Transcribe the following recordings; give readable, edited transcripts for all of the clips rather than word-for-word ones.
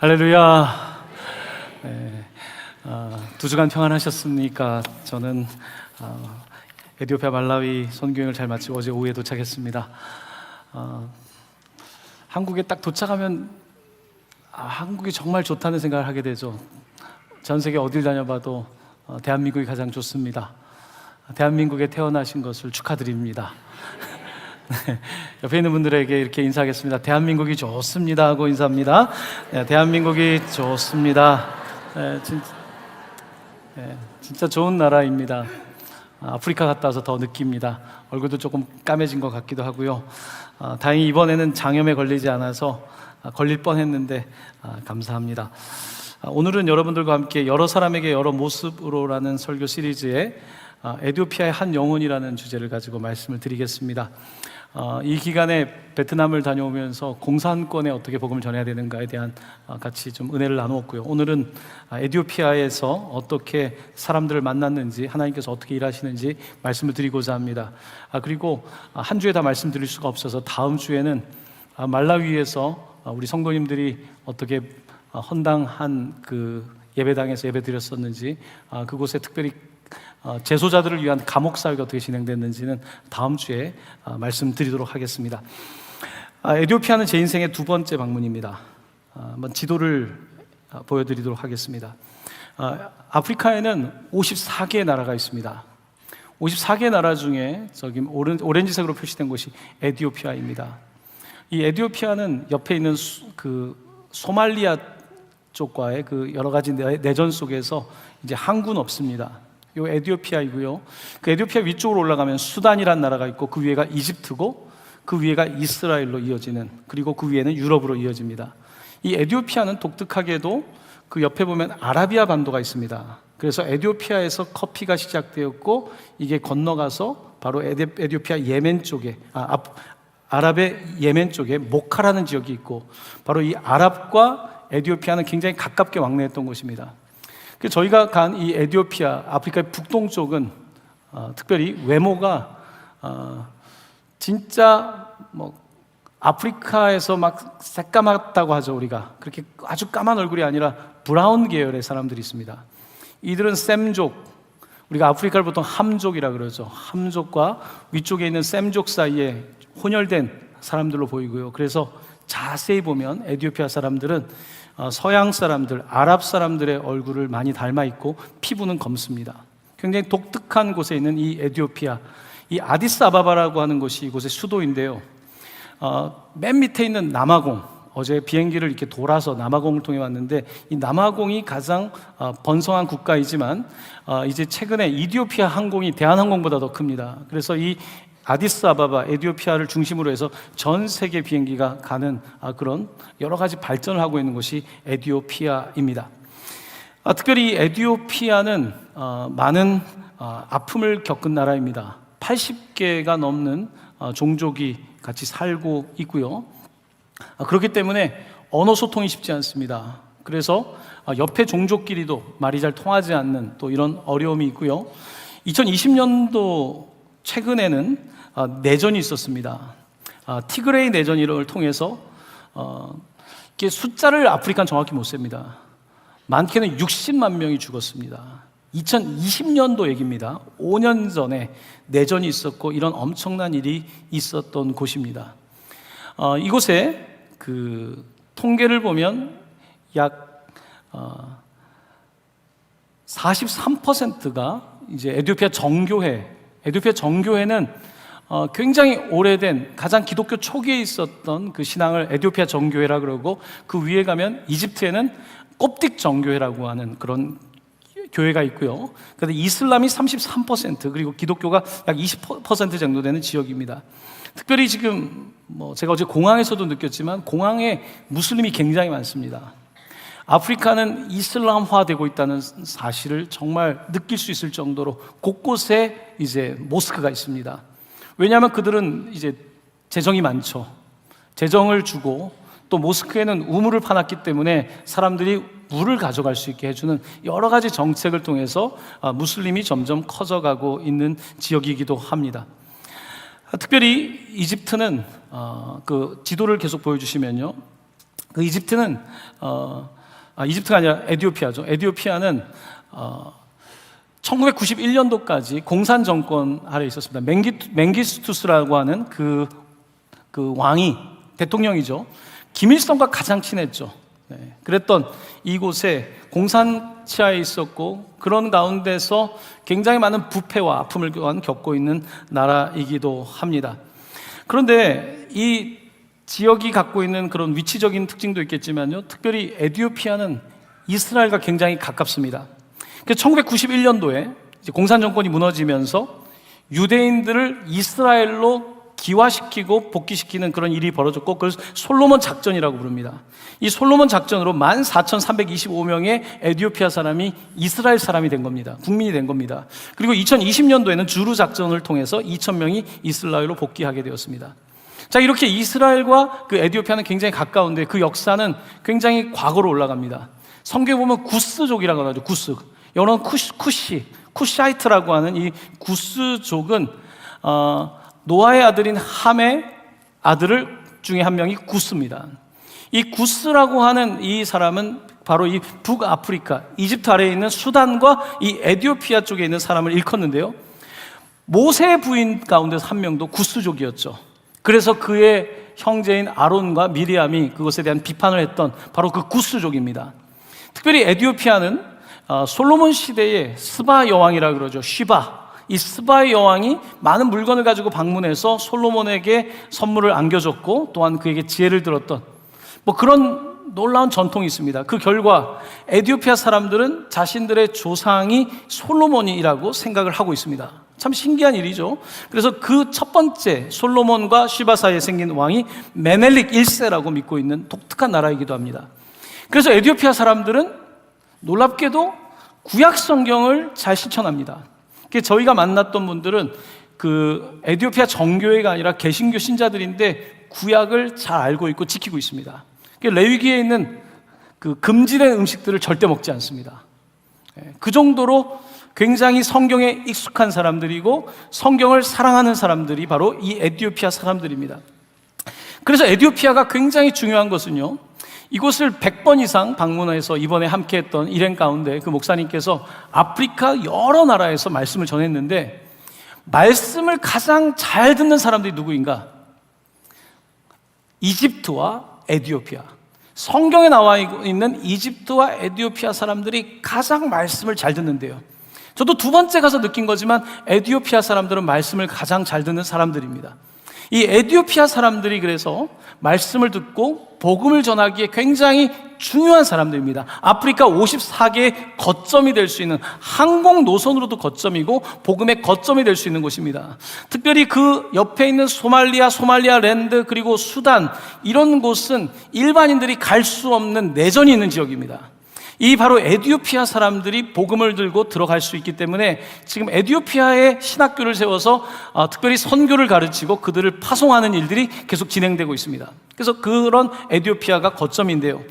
할렐루야. 네, 2주간 평안하셨습니까? 저는 에티오피아 말라위 선교행을 잘 마치고 어제 오후에 도착했습니다. 한국에 딱 도착하면 한국이 정말 좋다는 생각을 하게 되죠. 전 세계 어딜 다녀봐도 대한민국이 가장 좋습니다. 대한민국에 태어나신 것을 축하드립니다. 네, 옆에 있는 분들에게 이렇게 인사하겠습니다. 대한민국이 좋습니다 하고 인사합니다. 네, 대한민국이 좋습니다. 진짜 좋은 나라입니다. 아프리카 갔다 와서 더 느낍니다. 얼굴도 조금 까매진 것 같기도 하고요. 다행히 이번에는 장염에 걸리지 않아서 걸릴 뻔했는데 감사합니다. 오늘은 여러분들과 함께 여러 사람에게 여러 모습으로라는 설교 시리즈에 에티오피아의 한 영혼이라는 주제를 가지고 말씀을 드리겠습니다. 이 기간에 베트남을 다녀오면서 공산권에 어떻게 복음을 전해야 되는가에 대한 같이 좀 은혜를 나누었고요. 오늘은 에티오피아에서 어떻게 사람들을 만났는지, 하나님께서 어떻게 일하시는지 말씀을 드리고자 합니다. 그리고 한 주에 다 말씀드릴 수가 없어서 다음 주에는 말라위에서 우리 성도님들이 어떻게 헌당한 그 예배당에서 예배 드렸었는지, 그곳에 특별히 재소자들을 위한 감옥 사역이 어떻게 진행됐는지는 다음 주에 말씀드리도록 하겠습니다. 에티오피아는 제 인생의 두 번째 방문입니다. 한번 지도를 보여드리도록 하겠습니다. 아프리카에는 54개의 나라가 있습니다. 54개 나라 중에 저기 오렌지색으로 표시된 곳이 에티오피아입니다. 이 에티오피아는 옆에 있는 그 소말리아 쪽과의 그 여러 가지 내전 속에서 이제 항구는 없습니다. 요 에티오피아이고요. 그 에티오피아 위쪽으로 올라가면 수단이라는 나라가 있고, 그 위에가 이집트고, 그 위에가 이스라엘로 이어지는, 그리고 그 위에는 유럽으로 이어집니다. 이 에티오피아는 독특하게도 그 옆에 보면 아라비아 반도가 있습니다. 그래서 에티오피아에서 커피가 시작되었고, 이게 건너가서 바로 에티오피아 예멘 쪽에 아랍의 예멘 쪽에 모카라는 지역이 있고, 바로 이 아랍과 에티오피아는 굉장히 가깝게 왕래했던 곳입니다. 저희가 간 이 에티오피아, 아프리카의 북동쪽은 특별히 외모가 진짜 뭐 아프리카에서 막 새까맣다고 하죠. 우리가 그렇게 아주 까만 얼굴이 아니라 브라운 계열의 사람들이 있습니다. 이들은 셈족, 우리가 아프리카를 보통 함족이라 그러죠. 함족과 위쪽에 있는 셈족 사이에 혼혈된 사람들로 보이고요. 그래서 자세히 보면 에티오피아 사람들은 서양 사람들, 아랍 사람들의 얼굴을 많이 닮아 있고 피부는 검습니다. 굉장히 독특한 곳에 있는 이 에티오피아, 이 아디스아바바라고 하는 곳이 이곳의 수도인데요. 맨 밑에 있는 남아공, 어제 비행기를 이렇게 돌아서 남아공을 통해 왔는데, 이 남아공이 가장 번성한 국가이지만 이제 최근에 이디오피아 항공이 대한항공보다 더 큽니다. 그래서 이 아디스아바바, 에티오피아를 중심으로 해서 전 세계 비행기가 가는 그런 여러 가지 발전을 하고 있는 곳이 에티오피아입니다. 특별히 에티오피아는 많은 아픔을 겪은 나라입니다. 80개가 넘는 종족이 같이 살고 있고요. 그렇기 때문에 언어 소통이 쉽지 않습니다. 그래서 옆에 종족끼리도 말이 잘 통하지 않는 또 이런 어려움이 있고요. 2020년도 최근에는 내전이 있었습니다. 티그레이 내전을 통해서 이게 숫자를 아프리카는 정확히 못 셉니다. 많게는 60만 명이 죽었습니다. 2020년도 얘기입니다. 5년 전에 내전이 있었고 이런 엄청난 일이 있었던 곳입니다. 이곳에 그 통계를 보면 약 43%가 이제 에티오피아 정교회는 굉장히 오래된, 가장 기독교 초기에 있었던 그 신앙을 에티오피아 정교회라 그러고, 그 위에 가면 이집트에는 콥틱 정교회라고 하는 그런 교회가 있고요. 그런데 이슬람이 33%, 그리고 기독교가 약 20% 정도 되는 지역입니다. 특별히 지금 제가 어제 공항에서도 느꼈지만 공항에 무슬림이 굉장히 많습니다. 아프리카는 이슬람화되고 있다는 사실을 정말 느낄 수 있을 정도로 곳곳에 이제 모스크가 있습니다. 왜냐하면 그들은 이제 재정이 많죠. 재정을 주고 또 모스크에는 우물을 파놨기 때문에 사람들이 물을 가져갈 수 있게 해주는 여러 가지 정책을 통해서 무슬림이 점점 커져가고 있는 지역이기도 합니다. 특별히 이집트는 그 지도를 계속 보여주시면요, 그 이집트가 아니라 에티오피아죠. 에티오피아는 1991년도까지 공산 정권 아래 있었습니다. 맹기스투스라고 하는 그 왕이, 대통령이죠. 김일성과 가장 친했죠. 그랬던 이곳에 공산 치하에 있었고, 그런 가운데서 굉장히 많은 부패와 아픔을 겪고 있는 나라이기도 합니다. 그런데 이 지역이 갖고 있는 그런 위치적인 특징도 있겠지만요, 특별히 에티오피아는 이스라엘과 굉장히 가깝습니다. 그래서 1991년도에 공산 정권이 무너지면서 유대인들을 이스라엘로 기화시키고 복귀시키는 그런 일이 벌어졌고, 그걸 솔로몬 작전이라고 부릅니다. 이 솔로몬 작전으로 14,325명의 에티오피아 사람이 이스라엘 사람이 된 겁니다. 국민이 된 겁니다. 그리고 2020년도에는 주루 작전을 통해서 2,000명이 이스라엘로 복귀하게 되었습니다. 자, 이렇게 이스라엘과 그 에티오피아는 굉장히 가까운데 그 역사는 굉장히 과거로 올라갑니다. 성경에 보면 구스족이라고 하죠. 구스. 영어로는 쿠시아이트라고 하는 이 구스족은 노아의 아들인 함의 아들 중에 한 명이 구스입니다. 이 구스라고 하는 이 사람은 바로 이 북아프리카, 이집트 아래에 있는 수단과 이 에티오피아 쪽에 있는 사람을 일컫는데요, 모세의 부인 가운데서 한 명도 구스족이었죠. 그래서 그의 형제인 아론과 미리암이 그것에 대한 비판을 했던 바로 그 구스족입니다. 특별히 에티오피아는 솔로몬 시대의 스바 여왕이라고 그러죠. 쉬바. 이 스바의 여왕이 많은 물건을 가지고 방문해서 솔로몬에게 선물을 안겨줬고, 또한 그에게 지혜를 들었던 그런 놀라운 전통이 있습니다. 그 결과 에티오피아 사람들은 자신들의 조상이 솔로몬이라고 생각을 하고 있습니다. 참 신기한 일이죠. 그래서 그 첫 번째 솔로몬과 쉬바 사이에 생긴 왕이 메넬릭 1세라고 믿고 있는 독특한 나라이기도 합니다. 그래서 에티오피아 사람들은 놀랍게도 구약 성경을 잘 실천합니다. 저희가 만났던 분들은 그 에티오피아 정교회가 아니라 개신교 신자들인데 구약을 잘 알고 있고 지키고 있습니다. 레위기에 있는 그 금지된 음식들을 절대 먹지 않습니다. 그 정도로 굉장히 성경에 익숙한 사람들이고 성경을 사랑하는 사람들이 바로 이 에티오피아 사람들입니다. 그래서 에티오피아가 굉장히 중요한 것은요, 이곳을 100번 이상 방문해서 이번에 함께 했던 일행 가운데 그 목사님께서 아프리카 여러 나라에서 말씀을 전했는데, 말씀을 가장 잘 듣는 사람들이 누구인가? 이집트와 에티오피아. 성경에 나와 있는 이집트와 에티오피아 사람들이 가장 말씀을 잘 듣는데요. 저도 두 번째 가서 느낀 거지만 에티오피아 사람들은 말씀을 가장 잘 듣는 사람들입니다. 이 에티오피아 사람들이 그래서 말씀을 듣고 복음을 전하기에 굉장히 중요한 사람들입니다. 아프리카 54개의 거점이 될 수 있는, 항공 노선으로도 거점이고 복음의 거점이 될 수 있는 곳입니다. 특별히 그 옆에 있는 소말리아 랜드, 그리고 수단, 이런 곳은 일반인들이 갈 수 없는 내전이 있는 지역입니다. 이 바로 에티오피아 사람들이 복음을 들고 들어갈 수 있기 때문에 지금 에티오피아에 신학교를 세워서 특별히 선교를 가르치고 그들을 파송하는 일들이 계속 진행되고 있습니다. 그래서 그런 에티오피아가 거점인데요,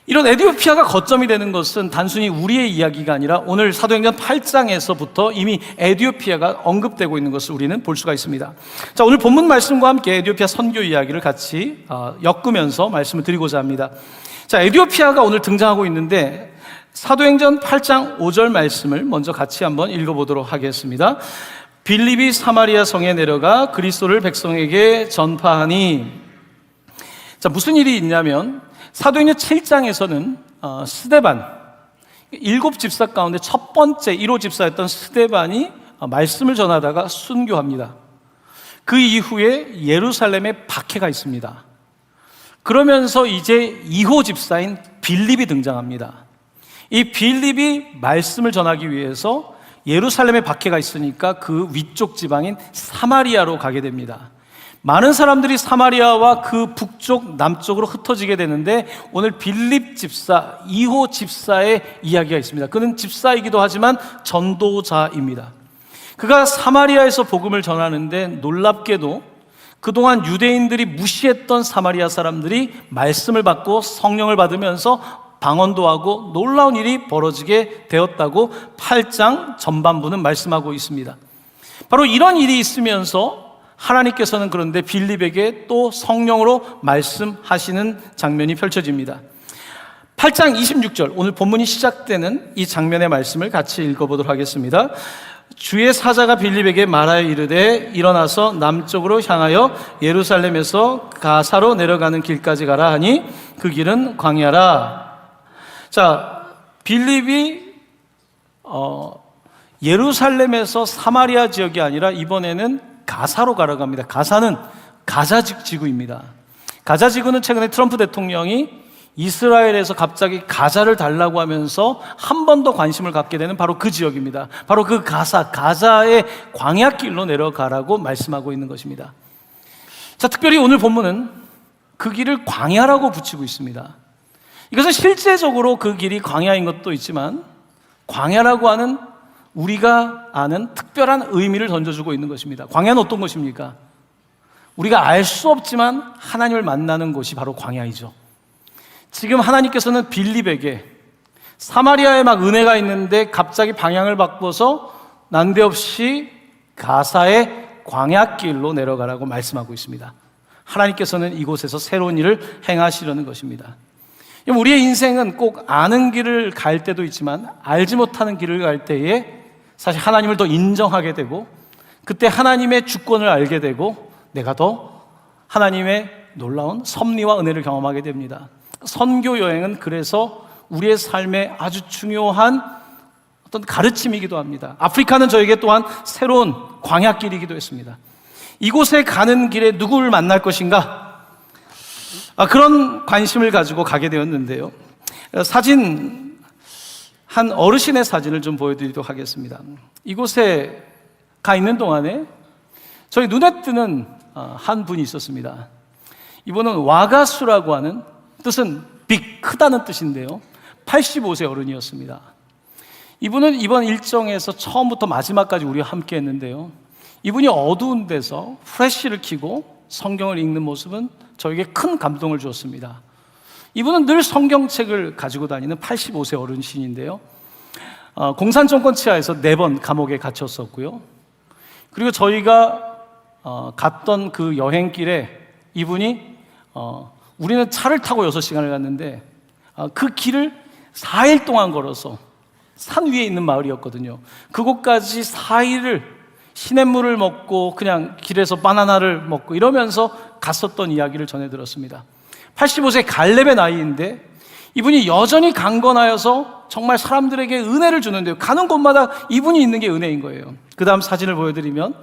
이런 에티오피아가 거점이 되는 것은 단순히 우리의 이야기가 아니라 오늘 사도행전 8장에서부터 이미 에티오피아가 언급되고 있는 것을 우리는 볼 수가 있습니다. 자, 오늘 본문 말씀과 함께 에티오피아 선교 이야기를 같이 엮으면서 말씀을 드리고자 합니다. 자, 에티오피아가 오늘 등장하고 있는데 사도행전 8장 5절 말씀을 먼저 같이 한번 읽어보도록 하겠습니다. 빌립이 사마리아 성에 내려가 그리스도를 백성에게 전파하니. 자, 무슨 일이 있냐면 사도행전 7장에서는 스데반, 7집사 가운데 첫 번째 1호 집사였던 스데반이 말씀을 전하다가 순교합니다. 그 이후에 예루살렘에 박해가 있습니다. 그러면서 이제 2호 집사인 빌립이 등장합니다. 이 빌립이 말씀을 전하기 위해서 예루살렘에 박해가 있으니까 그 위쪽 지방인 사마리아로 가게 됩니다. 많은 사람들이 사마리아와 그 북쪽, 남쪽으로 흩어지게 되는데 오늘 빌립 집사, 2호 집사의 이야기가 있습니다. 그는 집사이기도 하지만 전도자입니다. 그가 사마리아에서 복음을 전하는데 놀랍게도 그동안 유대인들이 무시했던 사마리아 사람들이 말씀을 받고 성령을 받으면서 방언도 하고 놀라운 일이 벌어지게 되었다고 8장 전반부는 말씀하고 있습니다. 바로 이런 일이 있으면서 하나님께서는 그런데 빌립에게 또 성령으로 말씀하시는 장면이 펼쳐집니다. 8장 26절, 오늘 본문이 시작되는 이 장면의 말씀을 같이 읽어보도록 하겠습니다. 주의 사자가 빌립에게 말하여 이르되 일어나서 남쪽으로 향하여 예루살렘에서 가사로 내려가는 길까지 가라 하니 그 길은 광야라. 자, 빌립이 예루살렘에서 사마리아 지역이 아니라 이번에는 가사로 가라고 합니다. 가사는 가자 지구입니다. 가자 지구는 최근에 트럼프 대통령이 이스라엘에서 갑자기 가자를 달라고 하면서 한 번 더 관심을 갖게 되는 바로 그 지역입니다. 바로 그 가자의 광야길로 내려가라고 말씀하고 있는 것입니다. 자, 특별히 오늘 본문은 그 길을 광야라고 붙이고 있습니다. 이것은 실제적으로 그 길이 광야인 것도 있지만 광야라고 하는 우리가 아는 특별한 의미를 던져주고 있는 것입니다. 광야는 어떤 것입니까? 우리가 알 수 없지만 하나님을 만나는 곳이 바로 광야이죠. 지금 하나님께서는 빌립에게 사마리아에 막 은혜가 있는데 갑자기 방향을 바꿔서 난데없이 가사의 광야길로 내려가라고 말씀하고 있습니다. 하나님께서는 이곳에서 새로운 일을 행하시려는 것입니다. 우리의 인생은 꼭 아는 길을 갈 때도 있지만 알지 못하는 길을 갈 때에 사실 하나님을 더 인정하게 되고 그때 하나님의 주권을 알게 되고 내가 더 하나님의 놀라운 섭리와 은혜를 경험하게 됩니다. 선교 여행은 그래서 우리의 삶에 아주 중요한 어떤 가르침이기도 합니다. 아프리카는 저에게 또한 새로운 광야길이기도 했습니다. 이곳에 가는 길에 누구를 만날 것인가? 그런 관심을 가지고 가게 되었는데요. 한 어르신의 사진을 좀 보여드리도록 하겠습니다. 이곳에 가 있는 동안에 저희 눈에 뜨는 한 분이 있었습니다. 이분은 와가수라고 하는 뜻은 빅, 크다는 뜻인데요. 85세 어른이었습니다. 이분은 이번 일정에서 처음부터 마지막까지 우리와 함께 했는데요. 이분이 어두운 데서 프레쉬를 켜고 성경을 읽는 모습은 저에게 큰 감동을 주었습니다. 이분은 늘 성경책을 가지고 다니는 85세 어르신인데요. 공산정권 치하에서 4번 감옥에 갇혔었고요. 그리고 저희가 갔던 그 여행길에 이분이 우리는 차를 타고 6시간을 갔는데 그 길을 4일 동안 걸어서 산 위에 있는 마을이었거든요. 그곳까지 4일을 시냇물을 먹고 그냥 길에서 바나나를 먹고 이러면서 갔었던 이야기를 전해 들었습니다. 85세 갈렙의 나이인데 이분이 여전히 강건하여서 정말 사람들에게 은혜를 주는데요. 가는 곳마다 이분이 있는 게 은혜인 거예요. 그 다음 사진을 보여드리면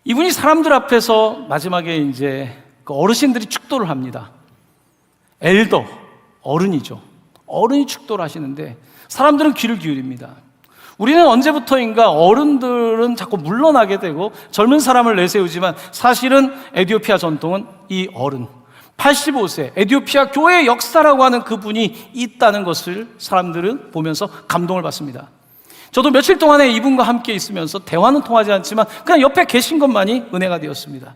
이분이 사람들 앞에서 마지막에 이제 그 어르신들이 축도를 합니다. 엘더, 어른이죠. 어른이 축도를 하시는데 사람들은 귀를 기울입니다. 우리는 언제부터인가 어른들은 자꾸 물러나게 되고 젊은 사람을 내세우지만 사실은 에티오피아 전통은 이 어른 85세 에티오피아 교회의 역사라고 하는 그분이 있다는 것을 사람들은 보면서 감동을 받습니다. 저도 며칠 동안에 이분과 함께 있으면서 대화는 통하지 않지만 그냥 옆에 계신 것만이 은혜가 되었습니다.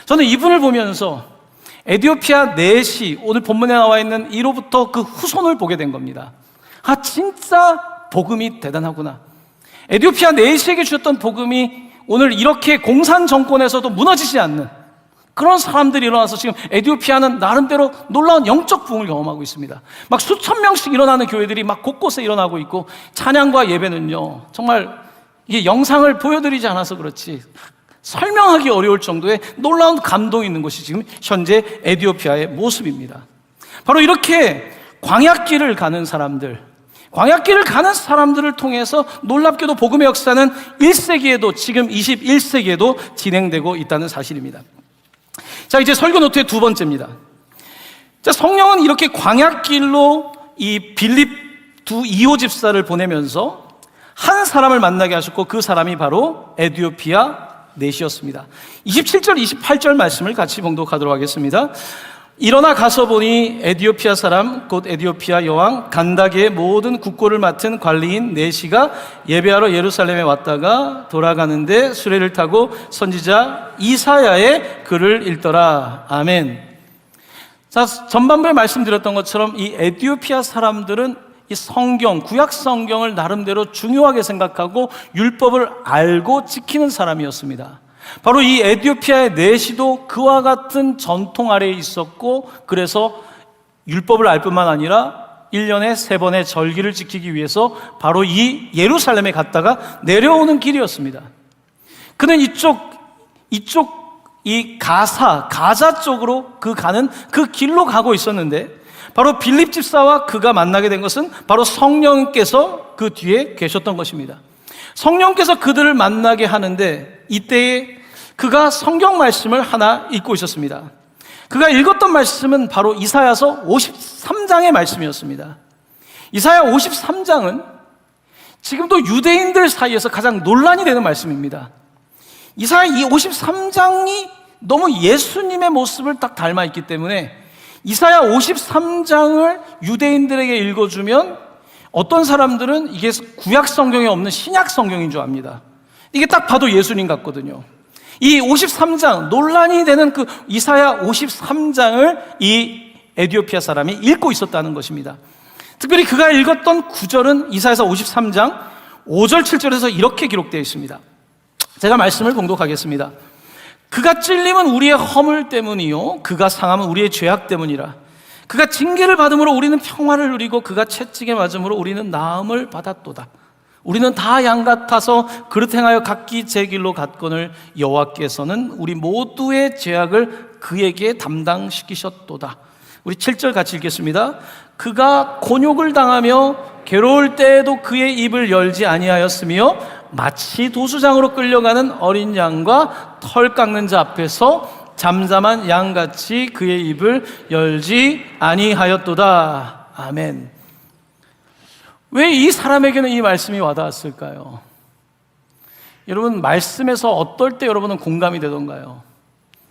저는 이분을 보면서 에티오피아 내시 오늘 본문에 나와 있는 이로부터 그 후손을 보게 된 겁니다. 진짜 복음이 대단하구나. 에티오피아 내시에게 주셨던 복음이 오늘 이렇게 공산 정권에서도 무너지지 않는 그런 사람들이 일어나서 지금 에티오피아는 나름대로 놀라운 영적 부흥을 경험하고 있습니다. 막 수천 명씩 일어나는 교회들이 막 곳곳에 일어나고 있고 찬양과 예배는요 정말 이게 영상을 보여드리지 않아서 그렇지 설명하기 어려울 정도의 놀라운 감동이 있는 것이 지금 현재 에티오피아의 모습입니다. 바로 이렇게 광야길을 가는 사람들을 통해서 놀랍게도 복음의 역사는 1세기에도 지금 21세기에도 진행되고 있다는 사실입니다. 자, 이제 설교 노트의 두 번째입니다. 자, 성령은 이렇게 광야길로 이 빌립 이호 집사를 보내면서 한 사람을 만나게 하셨고 그 사람이 바로 에티오피아 내시였습니다. 27절 28절 말씀을 같이 봉독하도록 하겠습니다. 일어나 가서 보니 에티오피아 사람 곧 에티오피아 여왕 간다게의 모든 국고를 맡은 관리인 내시가 예배하러 예루살렘에 왔다가 돌아가는데 수레를 타고 선지자 이사야의 글을 읽더라. 아멘. 자, 전반부에 말씀드렸던 것처럼 이 에티오피아 사람들은 이 성경, 구약 성경을 나름대로 중요하게 생각하고 율법을 알고 지키는 사람이었습니다. 바로 이 에티오피아의 내시도 그와 같은 전통 아래에 있었고, 그래서 율법을 알 뿐만 아니라 1년에 3번의 절기를 지키기 위해서 바로 이 예루살렘에 갔다가 내려오는 길이었습니다. 그는 이 가자 쪽으로 가는 그 길로 가고 있었는데, 바로 빌립 집사와 그가 만나게 된 것은 바로 성령께서 그 뒤에 계셨던 것입니다. 성령께서 그들을 만나게 하는데, 이때에 그가 성경 말씀을 하나 읽고 있었습니다. 그가 읽었던 말씀은 바로 이사야서 53장의 말씀이었습니다. 이사야 53장은 지금도 유대인들 사이에서 가장 논란이 되는 말씀입니다. 이사야 이 53장이 너무 예수님의 모습을 딱 닮아 있기 때문에 이사야 53장을 유대인들에게 읽어주면 어떤 사람들은 이게 구약 성경에 없는 신약 성경인 줄 압니다. 이게 딱 봐도 예수님 같거든요. 이 53장, 논란이 되는 그 이사야 53장을 이 에티오피아 사람이 읽고 있었다는 것입니다. 특별히 그가 읽었던 구절은 이사야서 53장 5절 7절에서 이렇게 기록되어 있습니다. 제가 말씀을 봉독하겠습니다. 그가 찔림은 우리의 허물 때문이요 그가 상함은 우리의 죄악 때문이라. 그가 징계를 받음으로 우리는 평화를 누리고 그가 채찍에 맞음으로 우리는 나음을 받았도다. 우리는 다 양 같아서 그릇 행하여 각기 제 길로 갔거늘 여호와께서는 우리 모두의 죄악을 그에게 담당시키셨도다. 우리 7절 같이 읽겠습니다. 그가 곤욕을 당하며 괴로울 때에도 그의 입을 열지 아니하였으며 마치 도수장으로 끌려가는 어린 양과 털 깎는 자 앞에서 잠잠한 양같이 그의 입을 열지 아니하였도다. 아멘. 왜 이 사람에게는 이 말씀이 와닿았을까요? 여러분, 말씀에서 어떨 때 여러분은 공감이 되던가요?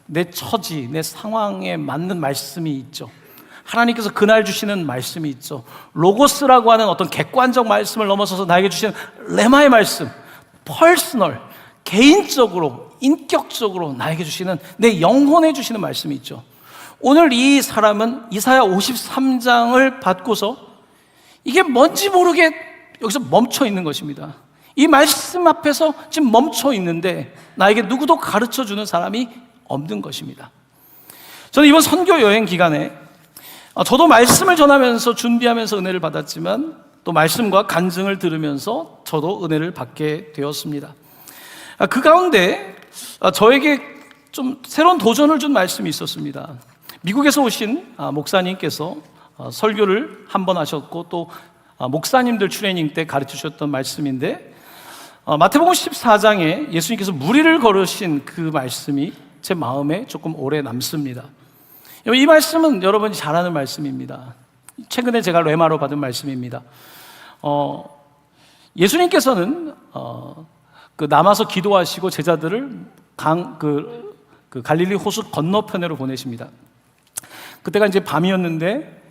내 처지, 내 상황에 맞는 말씀이 있죠. 하나님께서 그날 주시는 말씀이 있죠. 로고스라고 하는 어떤 객관적 말씀을 넘어서서 나에게 주시는 레마의 말씀, 퍼스널, 개인적으로, 인격적으로 나에게 주시는, 내 영혼에 주시는 말씀이 있죠. 오늘 이 사람은 이사야 53장을 받고서 이게 뭔지 모르게 여기서 멈춰 있는 것입니다. 이 말씀 앞에서 지금 멈춰 있는데 나에게 누구도 가르쳐 주는 사람이 없는 것입니다. 저는 이번 선교 여행 기간에 저도 말씀을 전하면서 준비하면서 은혜를 받았지만 또 말씀과 간증을 들으면서 저도 은혜를 받게 되었습니다. 그 가운데 저에게 좀 새로운 도전을 준 말씀이 있었습니다. 미국에서 오신 목사님께서 설교를 한 번 하셨고 또 목사님들 트레이닝 때 가르치셨던 말씀인데, 마태복음 14장에 예수님께서 무리를 걸으신 그 말씀이 제 마음에 조금 오래 남습니다. 이 말씀은 여러분이 잘 아는 말씀입니다. 최근에 제가 레마로 받은 말씀입니다. 예수님께서는 남아서 기도하시고 제자들을 갈릴리 호수 건너편으로 보내십니다. 그때가 이제 밤이었는데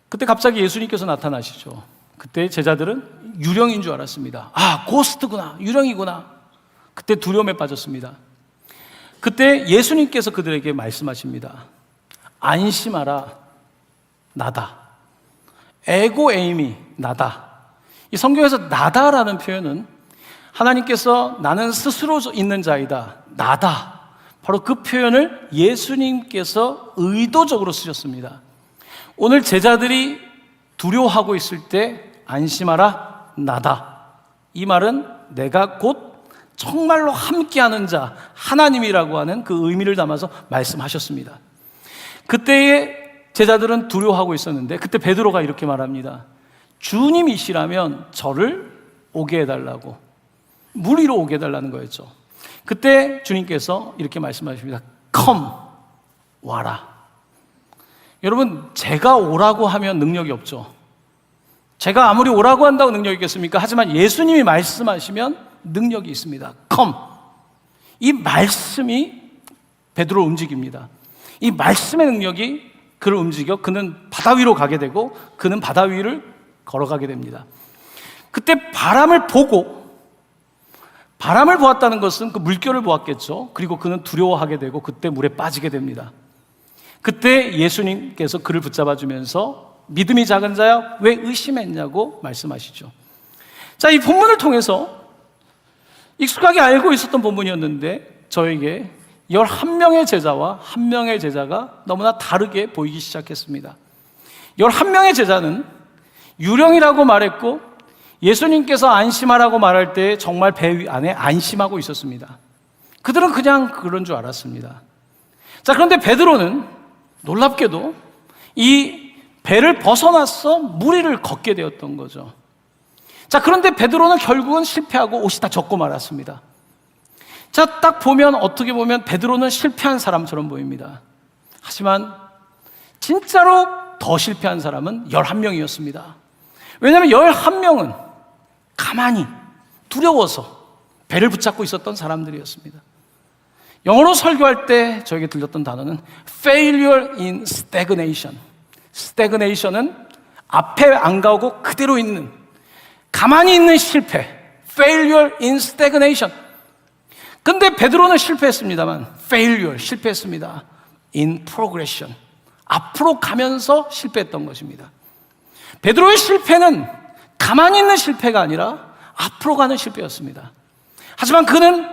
그때 갑자기 예수님께서 나타나시죠. 그때 제자들은 유령인 줄 알았습니다. 아, 고스트구나, 유령이구나. 그때 두려움에 빠졌습니다. 그때 예수님께서 그들에게 말씀하십니다. 안심하라, 나다. 에고 에이미, 나다. 이 성경에서 나다라는 표현은 하나님께서 나는 스스로 있는 자이다, 나다. 바로 그 표현을 예수님께서 의도적으로 쓰셨습니다. 오늘 제자들이 두려워하고 있을 때 안심하라, 나다. 이 말은 내가 곧 정말로 함께하는 자, 하나님이라고 하는 그 의미를 담아서 말씀하셨습니다. 그때의 제자들은 두려워하고 있었는데 그때 베드로가 이렇게 말합니다. 주님이시라면 저를 오게 해달라고, 물 위로 오게 해달라는 거였죠. 그때 주님께서 이렇게 말씀하십니다. Come, 와라. 여러분, 제가 오라고 하면 능력이 없죠. 제가 아무리 오라고 한다고 능력이 있겠습니까? 하지만 예수님이 말씀하시면 능력이 있습니다. Come. 이 말씀이 베드로를 움직입니다. 이 말씀의 능력이 그를 움직여 그는 바다 위로 가게 되고 그는 바다 위를 걸어가게 됩니다. 그때 바람을 보았다는 것은 그 물결을 보았겠죠. 그리고 그는 두려워하게 되고 그때 물에 빠지게 됩니다. 그때 예수님께서 그를 붙잡아 주면서 믿음이 작은 자야 왜 의심했냐고 말씀하시죠. 자, 이 본문을 통해서 익숙하게 알고 있었던 본문이었는데 저에게 11명의 제자와 1명의 제자가 너무나 다르게 보이기 시작했습니다. 11명의 제자는 유령이라고 말했고 예수님께서 안심하라고 말할 때 정말 배 안에 안심하고 있었습니다. 그들은 그냥 그런 줄 알았습니다. 자, 그런데 베드로는 놀랍게도 이 배를 벗어나서 물 위를 걷게 되었던 거죠. 자, 그런데 베드로는 결국은 실패하고 옷이 다 젖고 말았습니다. 자, 딱 보면 어떻게 보면 베드로는 실패한 사람처럼 보입니다. 하지만 진짜로 더 실패한 사람은 11명이었습니다. 왜냐하면 11명은 가만히 두려워서 배를 붙잡고 있었던 사람들이었습니다. 영어로 설교할 때 저에게 들렸던 단어는 failure in stagnation. stagnation은 앞에 안 가고 그대로 있는, 가만히 있는 실패. failure in stagnation. 근데 베드로는 실패했습니다만 failure, 실패했습니다. in progression. 앞으로 가면서 실패했던 것입니다. 베드로의 실패는 가만히 있는 실패가 아니라 앞으로 가는 실패였습니다. 하지만 그는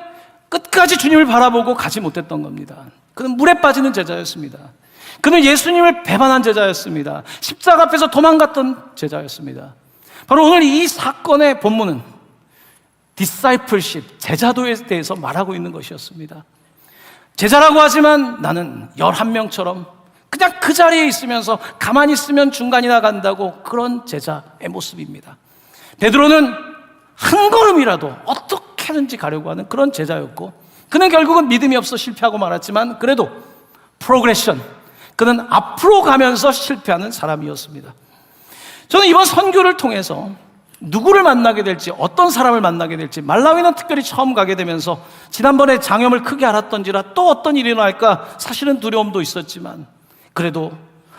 끝까지 주님을 바라보고 가지 못했던 겁니다. 그는 물에 빠지는 제자였습니다. 그는 예수님을 배반한 제자였습니다. 십자가 앞에서 도망갔던 제자였습니다. 바로 오늘 이 사건의 본문은 discipleship, 제자도에 대해서 말하고 있는 것이었습니다. 제자라고 하지만 나는 11명처럼 그냥 그 자리에 있으면서 가만히 있으면 중간이나 간다고, 그런 제자의 모습입니다. 베드로는 한 걸음이라도 어떻게든지 가려고 하는 그런 제자였고, 그는 결국은 믿음이 없어 실패하고 말았지만 그래도 프로그레션, 그는 앞으로 가면서 실패하는 사람이었습니다. 저는 이번 선교를 통해서 누구를 만나게 될지, 어떤 사람을 만나게 될지, 말라위는 특별히 처음 가게 되면서 지난번에 장염을 크게 앓았던지라 또 어떤 일이 일어날까 사실은 두려움도 있었지만 그래도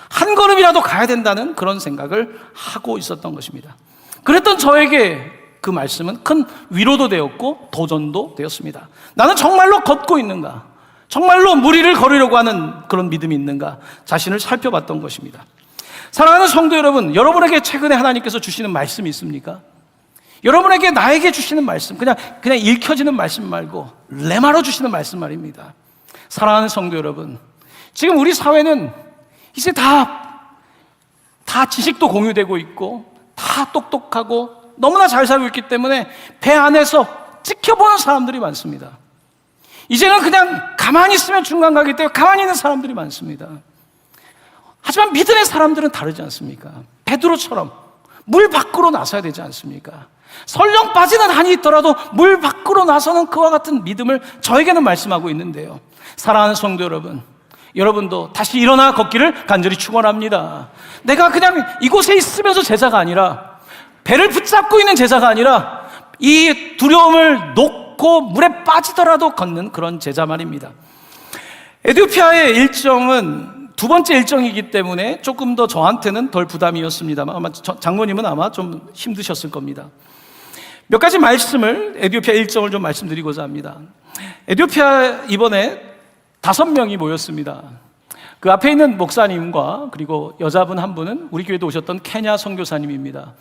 한 걸음이라도 가야 된다는 그런 생각을 하고 있었던 것입니다. 그랬던 저에게 그 말씀은 큰 위로도 되었고 도전도 되었습니다. 나는 정말로 걷고 있는가? 정말로 무리를 걸으려고 하는 그런 믿음이 있는가? 자신을 살펴봤던 것입니다. 사랑하는 성도 여러분, 여러분에게 최근에 하나님께서 주시는 말씀이 있습니까? 여러분에게, 나에게 주시는 말씀, 그냥 읽혀지는 말씀 말고 레마로 주시는 말씀 말입니다. 사랑하는 성도 여러분, 지금 우리 사회는 이제 다 지식도 공유되고 있고 다 똑똑하고 너무나 잘 살고 있기 때문에 배 안에서 지켜보는 사람들이 많습니다. 이제는 그냥 가만히 있으면 중간 가기 때문에 가만히 있는 사람들이 많습니다. 하지만 믿음의 사람들은 다르지 않습니까? 베드로처럼 물 밖으로 나서야 되지 않습니까? 설령 빠지는 한이 있더라도 물 밖으로 나서는 그와 같은 믿음을 저에게는 말씀하고 있는데요. 사랑하는 성도 여러분, 여러분도 다시 일어나 걷기를 간절히 축원합니다. 내가 그냥 이곳에 있으면서 제자가 아니라, 배를 붙잡고 있는 제자가 아니라 이 두려움을 놓고 물에 빠지더라도 걷는 그런 제자 말입니다. 에티오피아의 일정은 두 번째 일정이기 때문에 조금 더 저한테는 덜 부담이었습니다만 아마 장모님은 아마 좀 힘드셨을 겁니다. 몇 가지 말씀을, 에티오피아 일정을 좀 말씀드리고자 합니다. 에티오피아 이번에 5명이 모였습니다. 그 앞에 있는 목사님과 그리고 여자분 한 분은 우리 교회도 오셨던 케냐 선교사님입니다.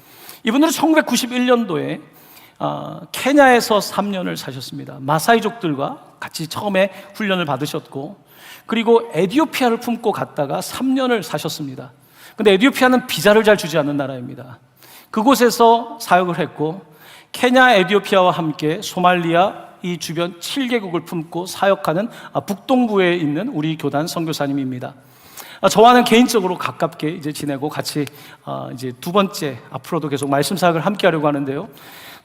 이분들은 1991년도에 케냐에서 3년을 사셨습니다. 마사이족들과 같이 처음에 훈련을 받으셨고, 그리고 에티오피아를 품고 갔다가 3년을 사셨습니다. 근데 에티오피아는 비자를 잘 주지 않는 나라입니다. 그곳에서 사역을 했고, 케냐, 에티오피아와 함께 소말리아 이 주변 7개국을 품고 사역하는 북동부에 있는 우리 교단 선교사님입니다. 저와는 개인적으로 가깝게 이제 지내고 같이 이제 두 번째 앞으로도 계속 말씀 사역을 함께 하려고 하는데요.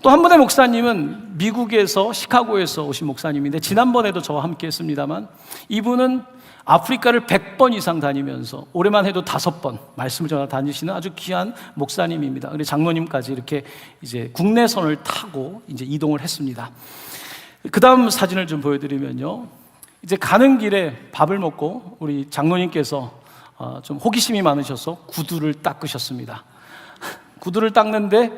또 한 분의 목사님은 미국에서 시카고에서 오신 목사님인데 지난번에도 저와 함께 했습니다만, 이분은 아프리카를 100번 이상 다니면서 올해만 해도 5번 말씀을 전하 다니시는 아주 귀한 목사님입니다. 그리고 장로님까지 이렇게 이제 국내선을 타고 이제 이동을 했습니다. 그 다음 사진을 좀 보여드리면요, 이제 가는 길에 밥을 먹고 우리 장로님께서 좀 호기심이 많으셔서 구두를 닦으셨습니다. 구두를 닦는데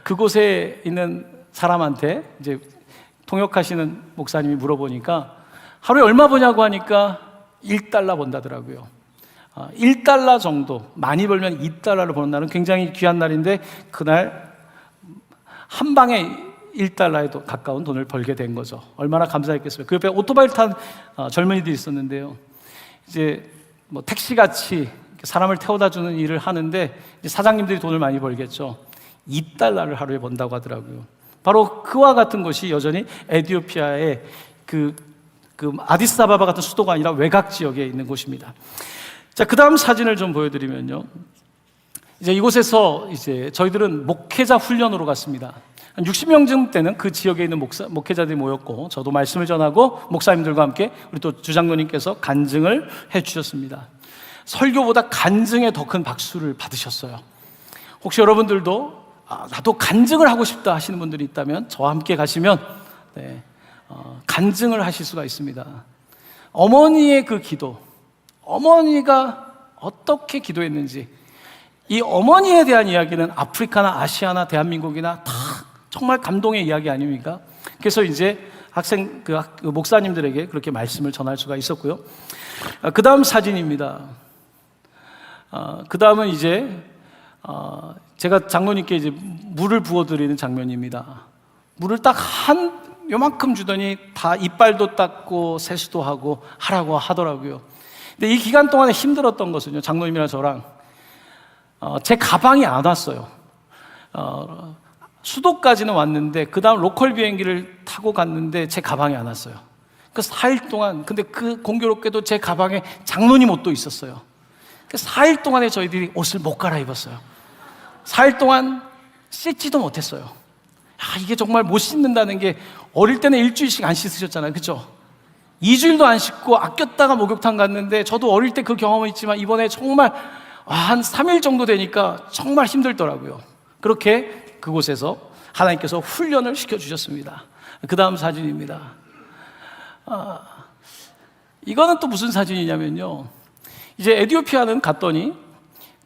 그곳에 있는 사람한테 이제 통역하시는 목사님이 물어보니까 하루에 얼마 버냐고 하니까 $1 번다더라고요. 1달러 정도, 많이 벌면 $2를 버는 날은 굉장히 귀한 날인데, 그날 한 방에 $1달러에도 가까운 돈을 벌게 된 거죠. 얼마나 감사했겠어요. 그 옆에 오토바이를 탄 젊은이들이 있었는데요. 이제 뭐 택시같이 사람을 태워다 주는 일을 하는데 이제 사장님들이 돈을 많이 벌겠죠. $2달러를 하루에 번다고 하더라고요. 바로 그와 같은 것이 여전히 에티오피아의 그 아디스아바바 같은 수도가 아니라 외곽 지역에 있는 곳입니다. 자, 그 다음 사진을 좀 보여드리면요. 이제 이곳에서 이제 저희들은 목회자 훈련으로 갔습니다. 한 60명 때는 그 지역에 있는 목회자들이 모였고, 저도 말씀을 전하고 목사님들과 함께 우리 또 주장로님께서 간증을 해주셨습니다. 설교보다 간증에 더 큰 박수를 받으셨어요. 혹시 여러분들도 나도 간증을 하고 싶다 하시는 분들이 있다면 저와 함께 가시면 간증을 하실 수가 있습니다. 어머니의 그 기도, 어머니가 어떻게 기도했는지, 이 어머니에 대한 이야기는 아프리카나 아시아나 대한민국이나 다 정말 감동의 이야기 아닙니까? 그래서 이제 그 목사님들에게 그렇게 말씀을 전할 수가 있었고요. 그 다음 사진입니다. 그 다음은 이제 제가 장로님께 이제 물을 부어드리는 장면입니다. 물을 딱 요만큼 주더니 다 이빨도 닦고 세수도 하고 하라고 하더라고요. 근데 이 기간 동안에 힘들었던 것은요, 장로님이랑 저랑 제 가방이 안 왔어요. 수도까지는 왔는데 그 다음 로컬 비행기를 타고 갔는데 제 가방이 안 왔어요. 그 4일 동안, 근데 그 공교롭게도 제 가방에 장로님 옷도 있었어요. 그 4일 동안에 저희들이 옷을 못 갈아입었어요. 4일 동안 씻지도 못했어요. 이게 정말 못 씻는다는 게, 어릴 때는 일주일씩 안 씻으셨잖아요, 그렇죠? 2주일도 안 씻고 아꼈다가 목욕탕 갔는데, 저도 어릴 때 그 경험은 있지만 이번에 정말 한 3일 정도 되니까 정말 힘들더라고요. 그렇게 그곳에서 하나님께서 훈련을 시켜주셨습니다. 그 다음 사진입니다. 이거는 또 무슨 사진이냐면요, 이제 에티오피아는 갔더니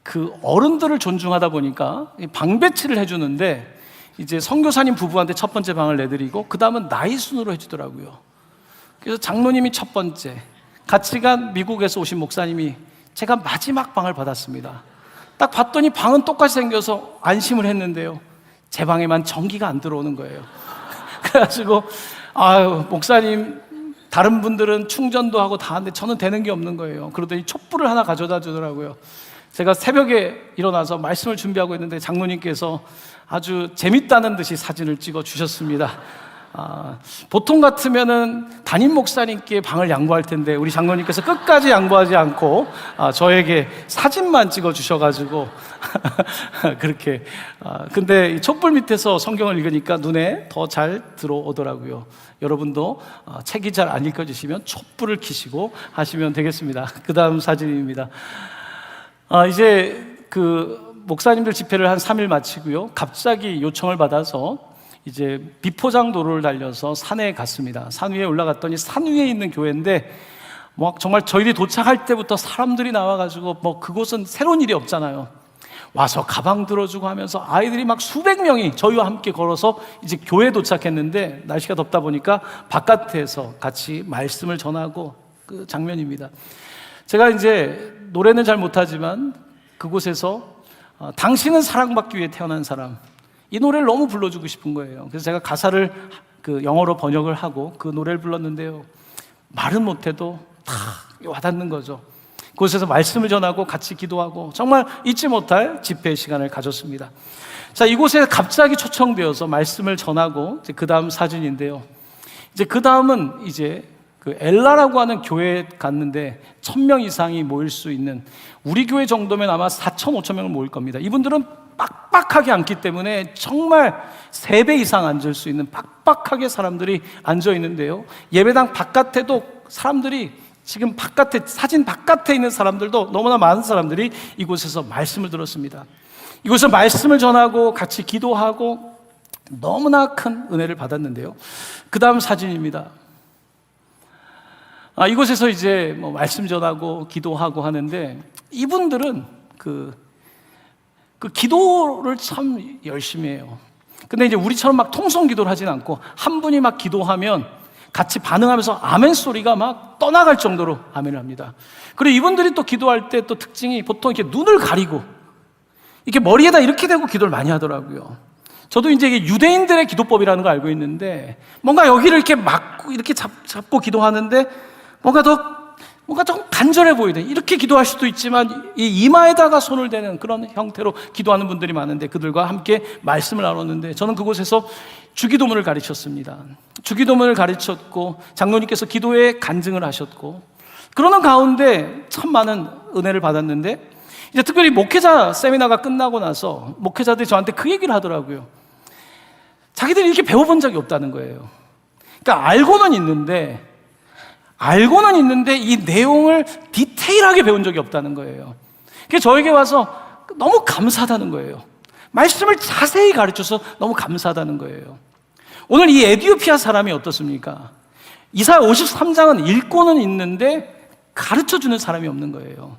그 어른들을 존중하다 보니까 방 배치를 해주는데, 이제 선교사님 부부한테 첫 번째 방을 내드리고 그 다음은 나이 순으로 해주더라고요. 그래서 장로님이 첫 번째, 같이 간 미국에서 오신 목사님이 제가 마지막 방을 받았습니다. 딱 봤더니 방은 똑같이 생겨서 안심을 했는데요, 제 방에만 전기가 안 들어오는 거예요. 그래가지고 목사님, 다른 분들은 충전도 하고 다 하는데 저는 되는 게 없는 거예요. 그러더니 촛불을 하나 가져다 주더라고요. 제가 새벽에 일어나서 말씀을 준비하고 있는데 장로님께서 아주 재밌다는 듯이 사진을 찍어 주셨습니다. 보통 같으면은 담임 목사님께 방을 양보할 텐데 우리 장로님께서 끝까지 양보하지 않고 저에게 사진만 찍어 주셔가지고 그렇게 근데 이 촛불 밑에서 성경을 읽으니까 눈에 더 잘 들어오더라고요. 여러분도 책이 잘 안 읽혀지시면 촛불을 켜시고 하시면 되겠습니다. 그 다음 사진입니다. 이제 그 목사님들 집회를 한 3일 마치고요, 갑자기 요청을 받아서 이제 비포장 도로를 달려서 산에 갔습니다. 산 위에 올라갔더니 산 위에 있는 교회인데 정말 저희들이 도착할 때부터 사람들이 나와가지고 그곳은 새로운 일이 없잖아요. 와서 가방 들어주고 하면서 아이들이 막 수백 명이 저희와 함께 걸어서 이제 교회에 도착했는데, 날씨가 덥다 보니까 바깥에서 같이 말씀을 전하고 그 장면입니다. 제가 이제 노래는 잘 못하지만 그곳에서 당신은 사랑받기 위해 태어난 사람, 이 노래를 너무 불러주고 싶은 거예요. 그래서 제가 가사를 영어로 번역을 하고 그 노래를 불렀는데요, 말은 못해도 다 와닿는 거죠. 그곳에서 말씀을 전하고 같이 기도하고 정말 잊지 못할 집회 시간을 가졌습니다. 자, 이곳에 갑자기 초청되어서 말씀을 전하고 그 다음 사진인데요, 이제 그 다음은 이제 그 엘라라고 하는 교회에 갔는데 1000명 이상이 모일 수 있는, 우리 교회 정도면 아마 4,000, 5,000명을 모일 겁니다. 이분들은 빡빡하게 앉기 때문에 정말 3배 이상 앉을 수 있는 빡빡하게 사람들이 앉아 있는데요, 예배당 바깥에도 사람들이, 지금 바깥에, 사진 바깥에 있는 사람들도 너무나 많은 사람들이 이곳에서 말씀을 들었습니다. 이곳에서 말씀을 전하고 같이 기도하고 너무나 큰 은혜를 받았는데요, 그 다음 사진입니다. 이곳에서 이제 말씀 전하고 기도하고 하는데, 이분들은 그 기도를 참 열심히 해요. 근데 이제 우리처럼 막 통성 기도를 하진 않고, 한 분이 막 기도하면 같이 반응하면서 아멘 소리가 막 떠나갈 정도로 아멘을 합니다. 그리고 이분들이 또 기도할 때 또 특징이, 보통 이렇게 눈을 가리고 이렇게 머리에다 이렇게 대고 기도를 많이 하더라고요. 저도 이제 이게 유대인들의 기도법이라는 걸 알고 있는데, 뭔가 여기를 이렇게 막고 이렇게 잡고 기도하는데 뭔가 좀 간절해 보이네. 이렇게 기도할 수도 있지만 이 이마에다가 손을 대는 그런 형태로 기도하는 분들이 많은데, 그들과 함께 말씀을 나눴는데, 저는 그곳에서 주기도문을 가르쳤습니다. 주기도문을 가르쳤고 장로님께서 기도에 간증을 하셨고, 그러는 가운데 참 많은 은혜를 받았는데, 이제 특별히 목회자 세미나가 끝나고 나서 목회자들이 저한테 그 얘기를 하더라고요. 자기들이 이렇게 배워본 적이 없다는 거예요. 그러니까 알고는 있는데 이 내용을 디테일하게 배운 적이 없다는 거예요. 그래서 저에게 와서 너무 감사하다는 거예요. 말씀을 자세히 가르쳐서 너무 감사하다는 거예요. 오늘 이 에티오피아 사람이 어떻습니까? 이사야 53장은 읽고는 있는데 가르쳐주는 사람이 없는 거예요.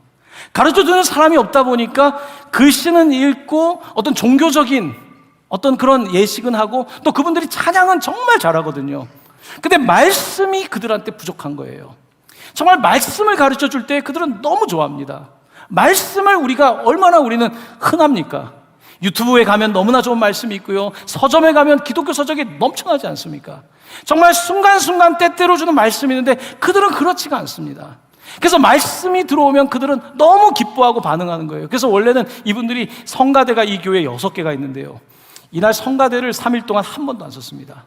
가르쳐주는 사람이 없다 보니까 글씨는 읽고 어떤 종교적인 어떤 그런 예식은 하고, 또 그분들이 찬양은 정말 잘하거든요. 근데 말씀이 그들한테 부족한 거예요. 정말 말씀을 가르쳐 줄 때 그들은 너무 좋아합니다. 말씀을 우리는 얼마나 흔합니까? 유튜브에 가면 너무나 좋은 말씀이 있고요, 서점에 가면 기독교 서적이 넘쳐나지 않습니까? 정말 순간순간 때때로 주는 말씀이 있는데 그들은 그렇지가 않습니다. 그래서 말씀이 들어오면 그들은 너무 기뻐하고 반응하는 거예요. 그래서 원래는 이분들이 성가대가 이 교회에 6개가 있는데요, 이날 성가대를 3일 동안 한 번도 안 썼습니다.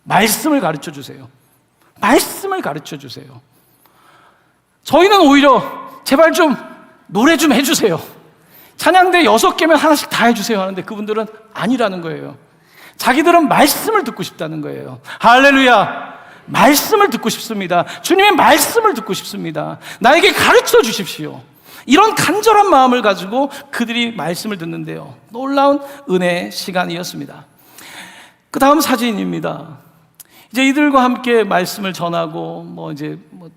말씀을 가르쳐 주세요. 말씀을 가르쳐 주세요. 저희는 오히려 제발 좀 노래 좀 해주세요. 찬양대 6개면 하나씩 다 해주세요 하는데, 그분들은 아니라는 거예요. 자기들은 말씀을 듣고 싶다는 거예요. 할렐루야! 말씀을 듣고 싶습니다. 주님의 말씀을 듣고 싶습니다. 나에게 가르쳐 주십시오. 이런 간절한 마음을 가지고 그들이 말씀을 듣는데요, 놀라운 은혜의 시간이었습니다. 그 다음 사진입니다. 이제 이들과 함께 말씀을 전하고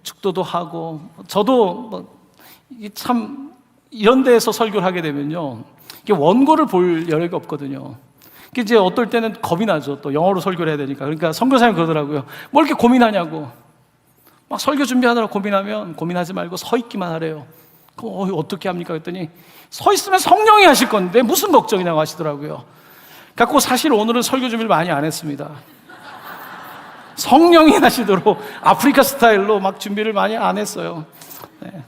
축도도 하고, 저도 참 이런 데에서 설교를 하게 되면요, 이게 원고를 볼 여력이 없거든요. 이제 어떨 때는 겁이 나죠. 또 영어로 설교를 해야 되니까. 그러니까 선교사님이 그러더라고요. 뭘 이렇게 고민하냐고. 막 설교 준비하느라 고민하면 고민하지 말고 서 있기만 하래요. 그럼 어떻게 합니까? 그랬더니 서 있으면 성령이 하실 건데 무슨 걱정이냐고 하시더라고요. 그래서 사실 오늘은 설교 준비를 많이 안 했습니다. 성령이 하시도록 아프리카 스타일로 막 준비를 많이 안 했어요. 네.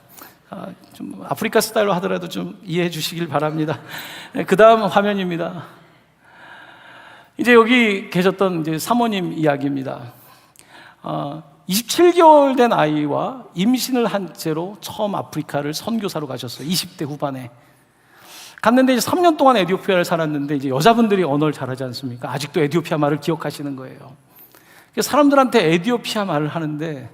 좀 아프리카 스타일로 하더라도 좀 이해해 주시길 바랍니다. 네, 그 다음 화면입니다. 이제 여기 계셨던 이제 사모님 이야기입니다. 27개월 된 아이와 임신을 한 채로 처음 아프리카를 선교사로 가셨어요. 20대 후반에 갔는데, 이제 3년 동안 에티오피아를 살았는데, 이제 여자분들이 언어를 잘하지 않습니까? 아직도 에티오피아 말을 기억하시는 거예요. 그래서 사람들한테 에티오피아 말을 하는데,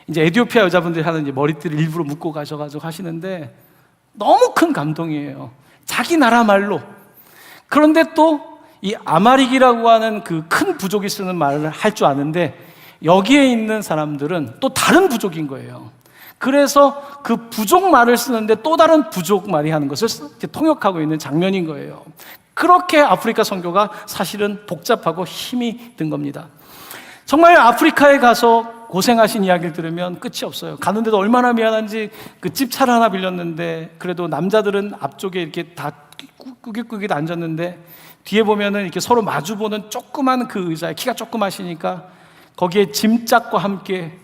이제 에티오피아 여자분들이 하는 이제 머리띠를 일부러 묶고 가셔가지고 하시는데 너무 큰 감동이에요. 자기 나라 말로. 그런데 또 이 아마릭이라고 하는 그 큰 부족이 쓰는 말을 할 줄 아는데, 여기에 있는 사람들은 또 다른 부족인 거예요. 그래서 그 부족 말을 쓰는데 또 다른 부족 말이 하는 것을 통역하고 있는 장면인 거예요. 그렇게 아프리카 선교가 사실은 복잡하고 힘이 든 겁니다. 정말 아프리카에 가서 고생하신 이야기를 들으면 끝이 없어요. 가는데도 얼마나 미안한지, 그 집차를 하나 빌렸는데 그래도 남자들은 앞쪽에 이렇게 다 꾸깃꾸깃 앉았는데, 뒤에 보면은 이렇게 서로 마주보는 조그만 그 의자에, 키가 조그마시니까 거기에 짐짝과 함께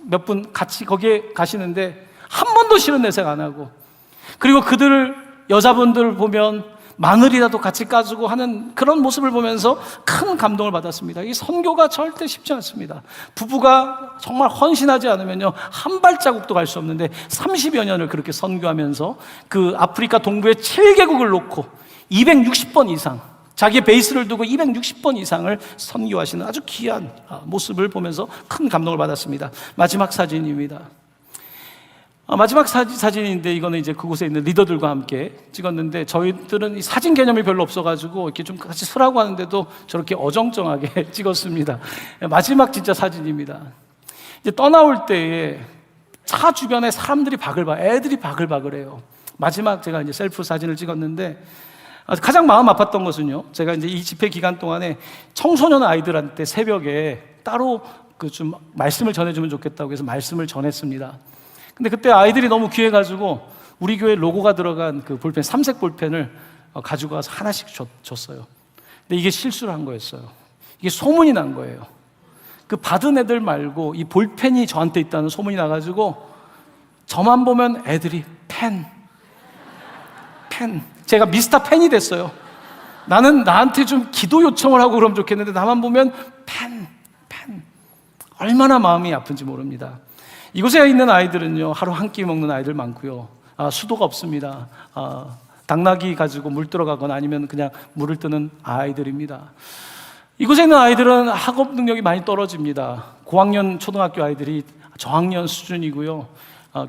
몇 분 같이 거기에 가시는데 한 번도 싫은 내색 안 하고, 그리고 그들 여자분들 보면 마늘이라도 같이 까주고 하는 그런 모습을 보면서 큰 감동을 받았습니다. 이 선교가 절대 쉽지 않습니다. 부부가 정말 헌신하지 않으면요, 한 발자국도 갈 수 없는데 30여 년을 그렇게 선교하면서 그 아프리카 동부의 7개국을 놓고 260번 이상, 자기의 베이스를 두고 260번 이상을 선교하시는 아주 귀한 모습을 보면서 큰 감동을 받았습니다. 마지막 사진입니다. 마지막 사진인데, 이거는 이제 그곳에 있는 리더들과 함께 찍었는데, 저희들은 이 사진 개념이 별로 없어가지고 이렇게 좀 같이 쓰라고 하는데도 저렇게 어정쩡하게 찍었습니다. 마지막 진짜 사진입니다. 이제 떠나올 때에 차 주변에 사람들이 애들이 바글바글해요. 마지막 제가 이제 셀프 사진을 찍었는데, 가장 마음 아팠던 것은요, 제가 이제 이 집회 기간 동안에 청소년 아이들한테 새벽에 따로 좀 말씀을 전해주면 좋겠다고 해서 말씀을 전했습니다. 근데 그때 아이들이 너무 귀해가지고 우리 교회 로고가 들어간 그 볼펜, 3색 볼펜을 가지고 와서 하나씩 줬어요. 근데 이게 실수를 한 거였어요. 이게 소문이 난 거예요. 그 받은 애들 말고 이 볼펜이 저한테 있다는 소문이 나가지고 저만 보면 애들이 펜. 제가 미스터 펜이 됐어요. 나는 나한테 좀 기도 요청을 하고 그러면 좋겠는데 나만 보면 펜. 얼마나 마음이 아픈지 모릅니다. 이곳에 있는 아이들은요, 하루 한 끼 먹는 아이들 많고요. 수도가 없습니다. 당나귀 가지고 물 들어가거나 아니면 그냥 물을 뜨는 아이들입니다. 이곳에 있는 아이들은 학업 능력이 많이 떨어집니다. 고학년 초등학교 아이들이 저학년 수준이고요.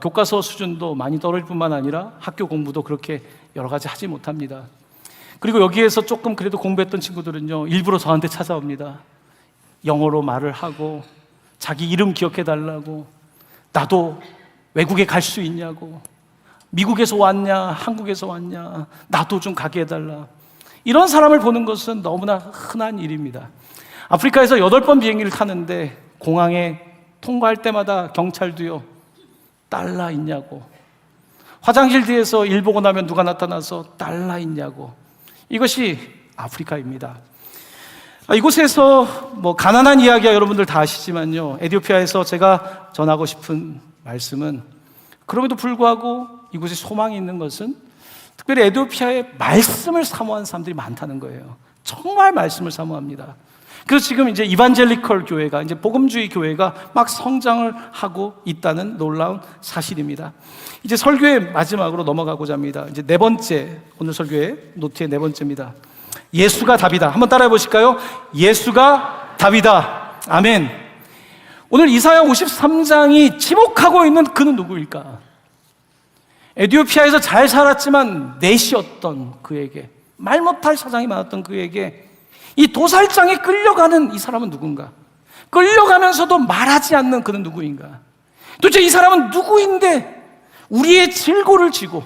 교과서 수준도 많이 떨어질 뿐만 아니라 학교 공부도 그렇게 여러 가지 하지 못합니다. 그리고 여기에서 조금 그래도 공부했던 친구들은요, 일부러 저한테 찾아옵니다. 영어로 말을 하고 자기 이름 기억해달라고, 나도 외국에 갈 수 있냐고, 미국에서 왔냐 한국에서 왔냐, 나도 좀 가게 해달라. 이런 사람을 보는 것은 너무나 흔한 일입니다. 아프리카에서 8번 비행기를 타는데 공항에 통과할 때마다 경찰도요, 달러 있냐고, 화장실 뒤에서 일 보고 나면 누가 나타나서 달러 있냐고. 이것이 아프리카입니다. 이곳에서 가난한 이야기야 여러분들 다 아시지만요, 에티오피아에서 제가 전하고 싶은 말씀은, 그럼에도 불구하고 이곳에 소망이 있는 것은 특별히 에티오피아의 말씀을 사모하는 사람들이 많다는 거예요. 정말 말씀을 사모합니다. 그래서 지금 이제 이반젤리컬 교회가, 이제 복음주의 교회가 막 성장을 하고 있다는 놀라운 사실입니다. 이제 설교의 마지막으로 넘어가고자 합니다. 이제 네 번째, 오늘 설교의 노트의 네 번째입니다. 예수가 답이다. 한번 따라해 보실까요? 예수가 답이다. 아멘. 오늘 이사야 53장이 지목하고 있는 그는 누구일까? 에티오피아에서 잘 살았지만 넷이었던 그에게, 말 못할 사장이 많았던 그에게 이 도살장에 끌려가는 이 사람은 누군가? 끌려가면서도 말하지 않는 그는 누구인가? 도대체 이 사람은 누구인데 우리의 질고를 지고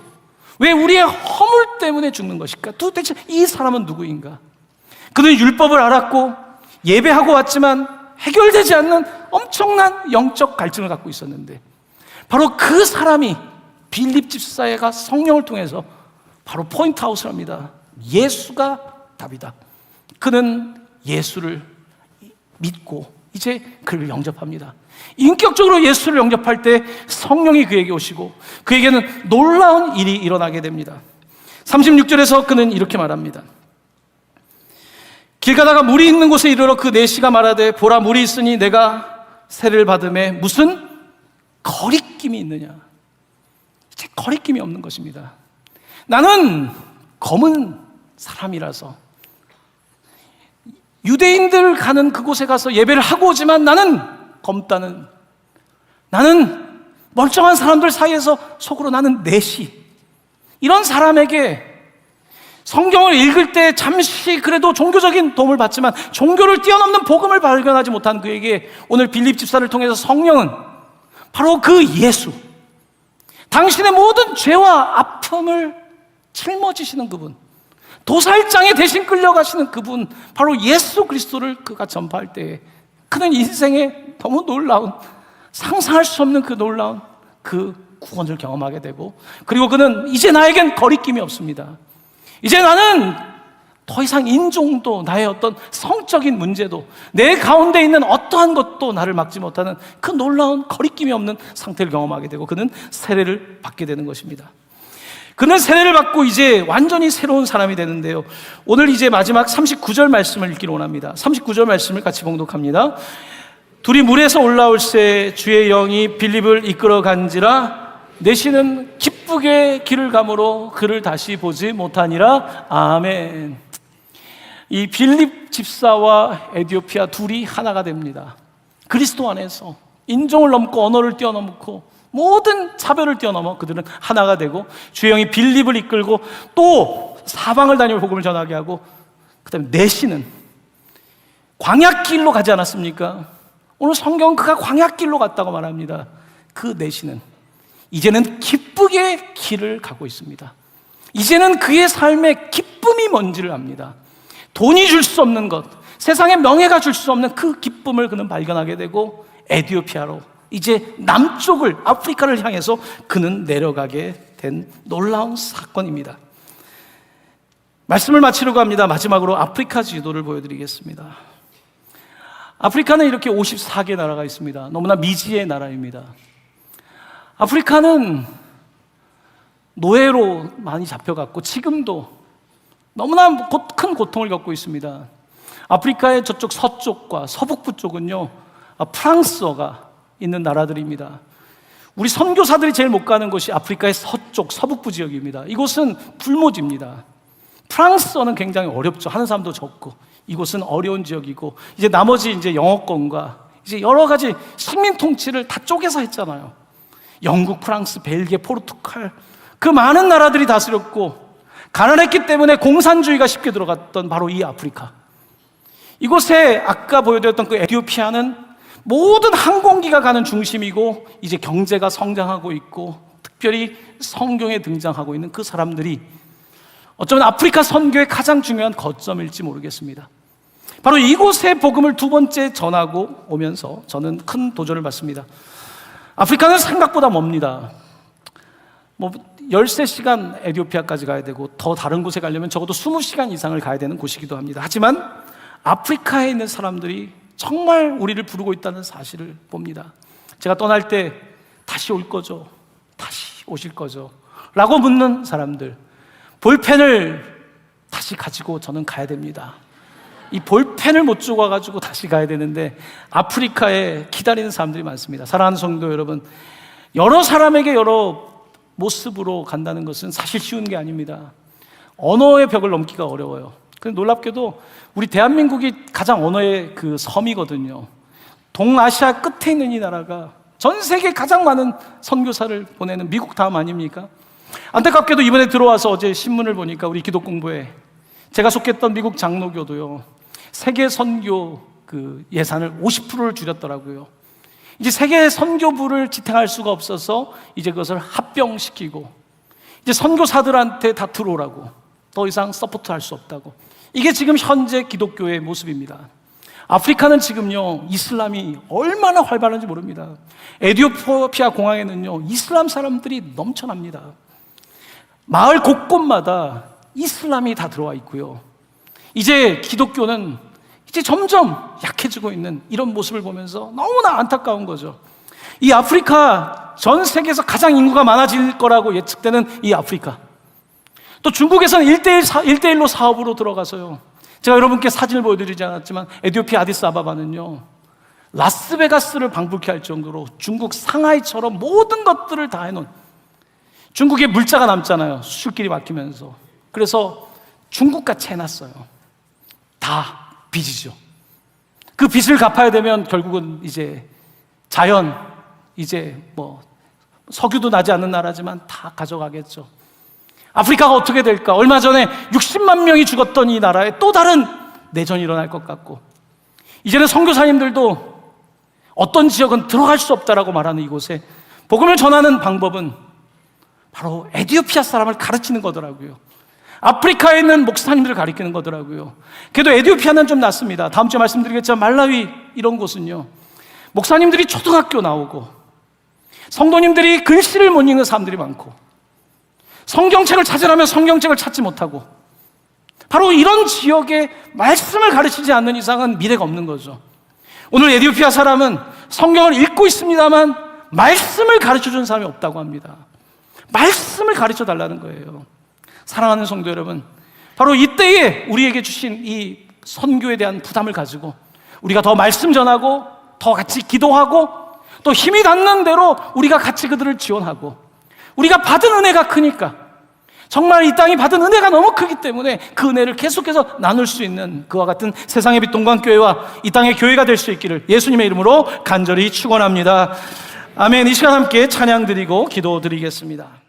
왜 우리의 허물 때문에 죽는 것일까? 도대체 이 사람은 누구인가? 그는 율법을 알았고 예배하고 왔지만 해결되지 않는 엄청난 영적 갈증을 갖고 있었는데, 바로 그 사람이 빌립 집사가 성령을 통해서 바로 포인트 아웃을 합니다. 예수가 답이다. 그는 예수를 믿고 이제 그를 영접합니다. 인격적으로 예수를 영접할 때 성령이 그에게 오시고 그에게는 놀라운 일이 일어나게 됩니다. 36절에서 그는 이렇게 말합니다. 길 가다가 물이 있는 곳에 이르러 그 내시가 말하되, 보라 물이 있으니 내가 세례를 받음에 무슨 거리낌이 있느냐? 이제 거리낌이 없는 것입니다. 나는 검은 사람이라서 유대인들 가는 그곳에 가서 예배를 하고 오지만 나는 검다는, 나는 멀쩡한 사람들 사이에서 속으로 나는 내시, 이런 사람에게 성경을 읽을 때 잠시 그래도 종교적인 도움을 받지만 종교를 뛰어넘는 복음을 발견하지 못한 그에게 오늘 빌립 집사를 통해서 성령은 바로 그 예수, 당신의 모든 죄와 아픔을 짊어지시는 그분, 도살장에 대신 끌려가시는 그분, 바로 예수 그리스도를 그가 전파할 때 그는 인생에 너무 놀라운, 상상할 수 없는 그 놀라운 그 구원을 경험하게 되고, 그리고 그는 이제 나에겐 거리낌이 없습니다. 이제 나는 더 이상 인종도 나의 어떤 성적인 문제도 내 가운데 있는 어떠한 것도 나를 막지 못하는 그 놀라운 거리낌이 없는 상태를 경험하게 되고 그는 세례를 받게 되는 것입니다. 그는 세례를 받고 이제 완전히 새로운 사람이 되는데요, 오늘 이제 마지막 39절 말씀을 읽기를 원합니다. 39절 말씀을 같이 봉독합니다. 둘이 물에서 올라올새 주의 영이 빌립을 이끌어 간지라 내시는 기쁘게 길을 가므로 그를 다시 보지 못하니라. 아멘. 이 빌립 집사와 에티오피아 둘이 하나가 됩니다. 그리스도 안에서 인종을 넘고 언어를 뛰어넘고 모든 차별을 뛰어넘어 그들은 하나가 되고 주의 영이 빌립을 이끌고 또 사방을 다니며 복음을 전하게 하고, 그 다음에 내시는 광야길로 가지 않았습니까? 오늘 성경은 그가 광야길로 갔다고 말합니다. 그 내시는 이제는 기쁘게 길을 가고 있습니다. 이제는 그의 삶의 기쁨이 뭔지를 압니다. 돈이 줄 수 없는 것, 세상의 명예가 줄 수 없는 그 기쁨을 그는 발견하게 되고 에티오피아로 이제 남쪽을, 아프리카를 향해서 그는 내려가게 된 놀라운 사건입니다. 말씀을 마치려고 합니다. 마지막으로 아프리카 지도를 보여드리겠습니다. 아프리카는 이렇게 54개 나라가 있습니다. 너무나 미지의 나라입니다. 아프리카는 노예로 많이 잡혀갔고 지금도 너무나 큰 고통을 겪고 있습니다. 아프리카의 저쪽 서쪽과 서북부 쪽은요, 프랑스어가 있는 나라들입니다. 우리 선교사들이 제일 못 가는 곳이 아프리카의 서쪽 서북부 지역입니다. 이곳은 불모지입니다. 프랑스어는 굉장히 어렵죠. 하는 사람도 적고. 이곳은 어려운 지역이고, 이제 나머지 이제 영어권과 이제 여러 가지 식민 통치를 다 쪼개서 했잖아요. 영국, 프랑스, 벨기에, 포르투갈, 그 많은 나라들이 다스렸고, 가난했기 때문에 공산주의가 쉽게 들어갔던 바로 이 아프리카. 이곳에 아까 보여드렸던 그 에티오피아는 모든 항공기가 가는 중심이고, 이제 경제가 성장하고 있고, 특별히 성경에 등장하고 있는 그 사람들이 어쩌면 아프리카 선교의 가장 중요한 거점일지 모르겠습니다. 바로 이곳에 복음을 두 번째 전하고 오면서 저는 큰 도전을 받습니다. 아프리카는 생각보다 멉니다. 13시간 에티오피아까지 가야 되고, 더 다른 곳에 가려면 적어도 20시간 이상을 가야 되는 곳이기도 합니다. 하지만 아프리카에 있는 사람들이 정말 우리를 부르고 있다는 사실을 봅니다. 제가 떠날 때 다시 올 거죠? 다시 오실 거죠? 라고 묻는 사람들, 볼펜을 다시 가지고 저는 가야 됩니다. 이 볼펜을 못 주고 와가지고 다시 가야 되는데, 아프리카에 기다리는 사람들이 많습니다. 사랑하는 성도 여러분, 여러 사람에게 여러 모습으로 간다는 것은 사실 쉬운 게 아닙니다. 언어의 벽을 넘기가 어려워요. 근데 놀랍게도 우리 대한민국이 가장 언어의 그 섬이거든요. 동아시아 끝에 있는 이 나라가 전 세계 가장 많은 선교사를 보내는 미국 다음 아닙니까? 안타깝게도 이번에 들어와서 어제 신문을 보니까 우리 기독 공부에 제가 속했던 미국 장로교도요, 세계 선교 그 예산을 50%를 줄였더라고요. 이제 세계 선교부를 지탱할 수가 없어서 이제 그것을 합병시키고, 이제 선교사들한테 다 들어오라고, 더 이상 서포트할 수 없다고. 이게 지금 현재 기독교의 모습입니다. 아프리카는 지금요, 이슬람이 얼마나 활발한지 모릅니다. 에티오피아 공항에는요, 이슬람 사람들이 넘쳐납니다. 마을 곳곳마다 이슬람이 다 들어와 있고요. 이제 기독교는 이제 점점 약해지고 있는 이런 모습을 보면서 너무나 안타까운 거죠. 이 아프리카, 전 세계에서 가장 인구가 많아질 거라고 예측되는 이 아프리카, 또 중국에서는 1대1로 사업으로 들어가서요, 제가 여러분께 사진을 보여드리지 않았지만 에티오피아 아디스아바바는요, 라스베가스를 방불케 할 정도로 중국 상하이처럼 모든 것들을 다 해놓은, 중국에 물자가 남잖아요, 수출길이 막히면서. 그래서 중국같이 해놨어요. 다 빚이죠. 그 빚을 갚아야 되면 결국은 이제 자연, 이제 석유도 나지 않는 나라지만 다 가져가겠죠. 아프리카가 어떻게 될까? 얼마 전에 60만 명이 죽었던 이 나라에 또 다른 내전이 일어날 것 같고, 이제는 선교사님들도 어떤 지역은 들어갈 수 없다라고 말하는 이곳에 복음을 전하는 방법은 바로 에티오피아 사람을 가르치는 거더라고요. 아프리카에 있는 목사님들을 가르치는 거더라고요. 그래도 에티오피아는 좀 낫습니다. 다음 주에 말씀드리겠지만 말라위 이런 곳은요, 목사님들이 초등학교 나오고 성도님들이 글씨를 못 읽는 사람들이 많고, 성경책을 찾으라면 성경책을 찾지 못하고, 바로 이런 지역에 말씀을 가르치지 않는 이상은 미래가 없는 거죠. 오늘 에티오피아 사람은 성경을 읽고 있습니다만 말씀을 가르쳐주는 사람이 없다고 합니다. 말씀을 가르쳐 달라는 거예요. 사랑하는 성도 여러분, 바로 이때에 우리에게 주신 이 선교에 대한 부담을 가지고 우리가 더 말씀 전하고, 더 같이 기도하고, 또 힘이 닿는 대로 우리가 같이 그들을 지원하고, 우리가 받은 은혜가 크니까, 정말 이 땅이 받은 은혜가 너무 크기 때문에 그 은혜를 계속해서 나눌 수 있는 그와 같은 세상의 빛 동방교회와 이 땅의 교회가 될 수 있기를 예수님의 이름으로 간절히 축원합니다. 아멘. 이 시간 함께 찬양 드리고 기도 드리겠습니다.